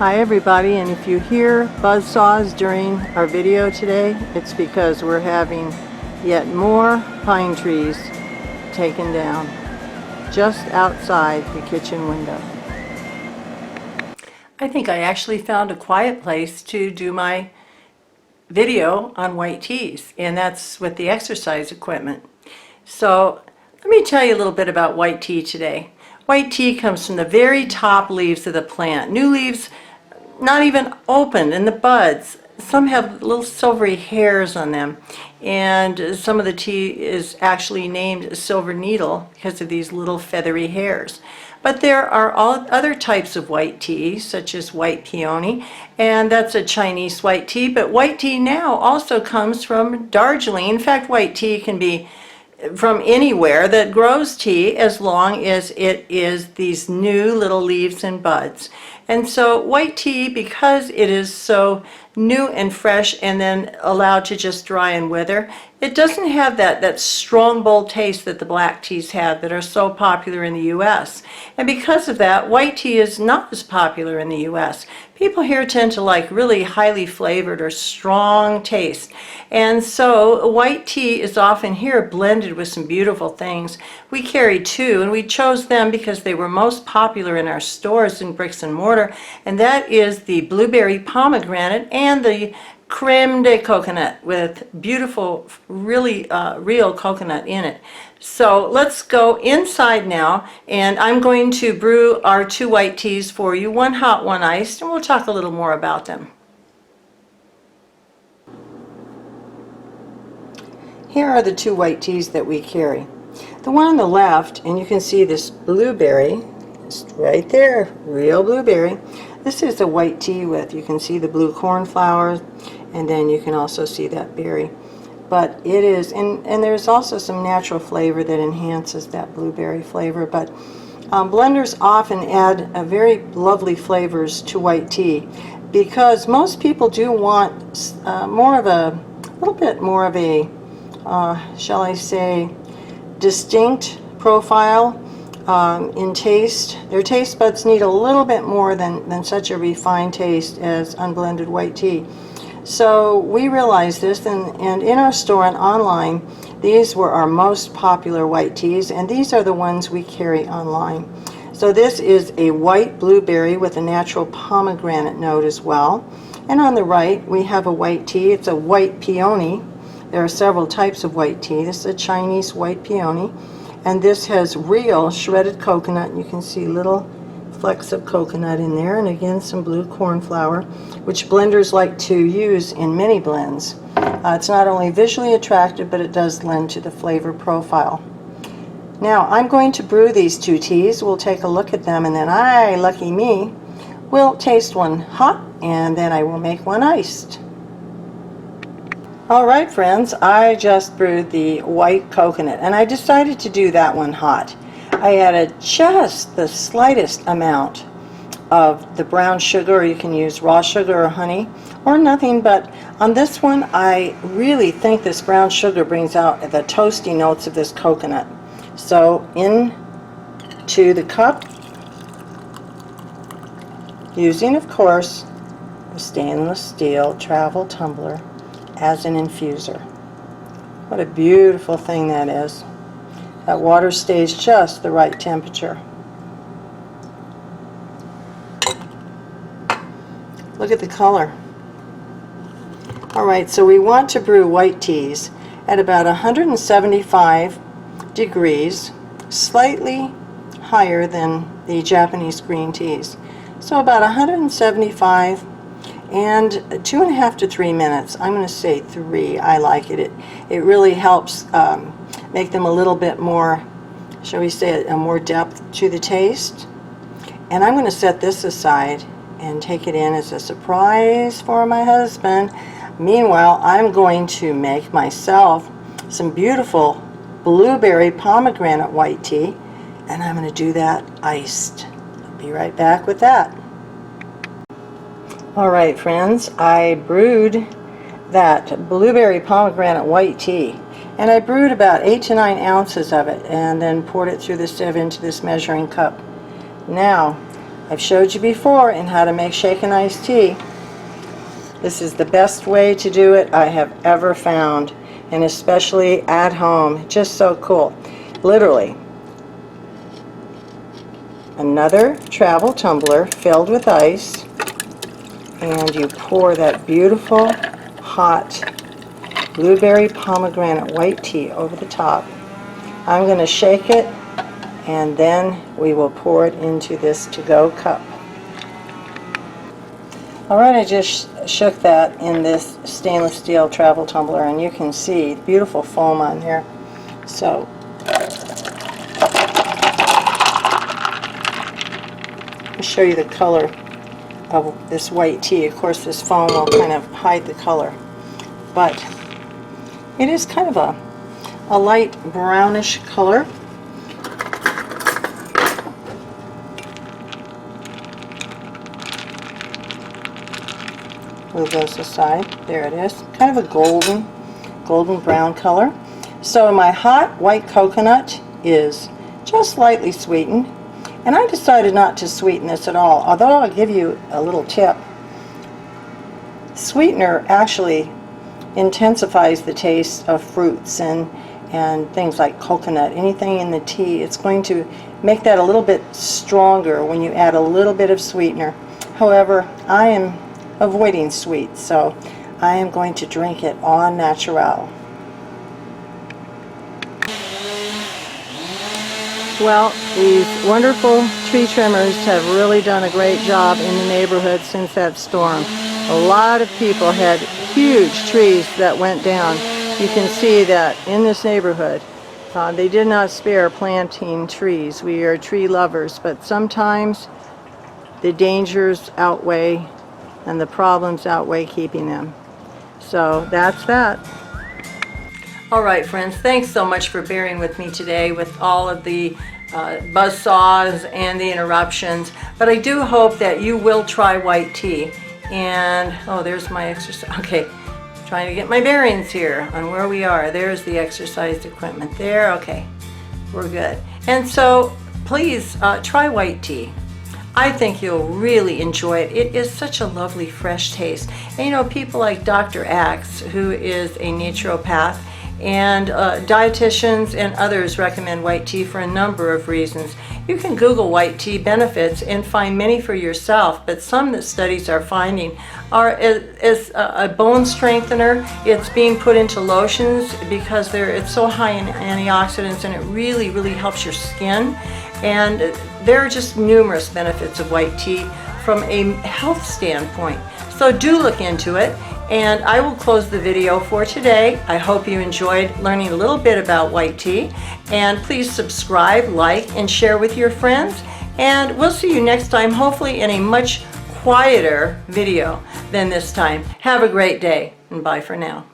Hi everybody, and if you hear buzzsaws during our video today, it's because we're having yet more pine trees taken down just outside the kitchen window. I think I actually found a quiet place to do my video on white teas, and that's with the exercise equipment. So let me tell you a little bit about white tea today. White tea comes from the very top leaves of the plant. New leaves not even opened in the buds. Some have little silvery hairs on them, and some of the tea is actually named silver needle because of these little feathery hairs. But there are all other types of white tea, such as white peony, and that's a Chinese white tea. But white tea now also comes from Darjeeling. In fact, white tea can be from anywhere that grows tea, as long as it is these new little leaves and buds. And so white tea, because it is so new and fresh and then allowed to just dry and wither, it doesn't have that strong, bold taste that the black teas have that are so popular in the US. And because of that, white tea is not as popular in the US. People here tend to like really highly flavored or strong taste. And so white tea is often here blended with some beautiful things. We carry two, and we chose them because they were most popular in our stores in bricks and mortar, and that is the blueberry pomegranate and the creme de coconut with beautiful, really real coconut in it. So let's go inside now, and I'm going to brew our two white teas for you, one hot, one iced, and we'll talk a little more about them. Here are the two white teas that we carry. The one on the left, and you can see this blueberry, it's right there, real blueberry. This is a white tea with, you can see the blue cornflowers, and then you can also see that berry. But it is, and there's also some natural flavor that enhances that blueberry flavor. But blenders often add very lovely flavors to white tea, because most people do want more of a little bit more of a, shall I say, distinct profile in taste. Their taste buds need a little bit more than such a refined taste as unblended white tea. So we realized this, and in our store and online, these were our most popular white teas, and these are the ones we carry online. So this is a white blueberry with a natural pomegranate note as well. And on the right, we have a white tea. It's a white peony. There are several types of white tea. This is a Chinese white peony, and this has real shredded coconut. You can see little flecks of coconut in there, and again some blue cornflower, which blenders like to use in many blends. It's not only visually attractive, but it does lend to the flavor profile. Now I'm going to brew these two teas. We'll take a look at them, and then I, lucky me, will taste one hot, and then I will make one iced. Alright friends, I just brewed the white coconut, and I decided to do that one hot. I added just the slightest amount of the brown sugar, or you can use raw sugar or honey, or nothing, but on this one I really think this brown sugar brings out the toasty notes of this coconut. So into the cup, using of course a stainless steel travel tumbler as an infuser. What a beautiful thing that is. That water stays just the right temperature. Look at the color. Alright, so we want to brew white teas at about 175 degrees, slightly higher than the Japanese green teas. So about 175, and 2.5 to 3 minutes. I'm going to say 3. I like it. It really helps make them a little bit more, shall we say, a more depth to the taste. And I'm going to set this aside and take it in as a surprise for my husband. Meanwhile, I'm going to make myself some beautiful blueberry pomegranate white tea, and I'm going to do that iced. I'll be right back with that. Alright friends, I brewed that blueberry pomegranate white tea, and I brewed about 8 to 9 ounces of it and then poured it through the sieve into this measuring cup. Now I've showed you before in how to make shaken iced tea. This is the best way to do it I have ever found, and especially at home. Just so cool. Literally, another travel tumbler filled with ice, and you pour that beautiful hot blueberry pomegranate white tea over the top. I'm going to shake it, and then we will pour it into this to-go cup. Alright, I just shook that in this stainless steel travel tumbler, and you can see beautiful foam on there. So I'll show you the color of this white tea. Of course, this foam will kind of hide the color, but it is kind of a light brownish color. Move those aside. There it is. Kind of a golden brown color. So my hot white coconut is just lightly sweetened, and I decided not to sweeten this at all, although I'll give you a little tip. Sweetener actually intensifies the taste of fruits and things like coconut, anything in the tea. It's going to make that a little bit stronger when you add a little bit of sweetener. However, I am avoiding sweet, so I am going to drink it au naturel. Well, these wonderful tree trimmers have really done a great job in the neighborhood since that storm. A lot of people had huge trees that went down. You can see that in this neighborhood they did not spare planting trees. We are tree lovers, but sometimes the dangers outweigh and the problems outweigh keeping them. So that's that. All right, friends, thanks so much for bearing with me today with all of the buzzsaws and the interruptions. But I do hope that you will try white tea. And, oh, there's my exercise. Okay, trying to get my bearings here on where we are. There's the exercise equipment there. Okay, we're good. And so please try white tea. I think you'll really enjoy it. It is such a lovely, fresh taste. And you know, people like Dr. Axe, who is a naturopath, and dietitians and others recommend white tea for a number of reasons. You can Google white tea benefits and find many for yourself, but some that studies are finding are as a bone strengthener. It's being put into lotions because it's so high in antioxidants, and it really, really helps your skin. And there are just numerous benefits of white tea from a health standpoint. So do look into it, and I will close the video for today. I hope you enjoyed learning a little bit about white tea, and please subscribe, like, and share with your friends. And we'll see you next time, hopefully in a much quieter video than this time. Have a great day, and bye for now.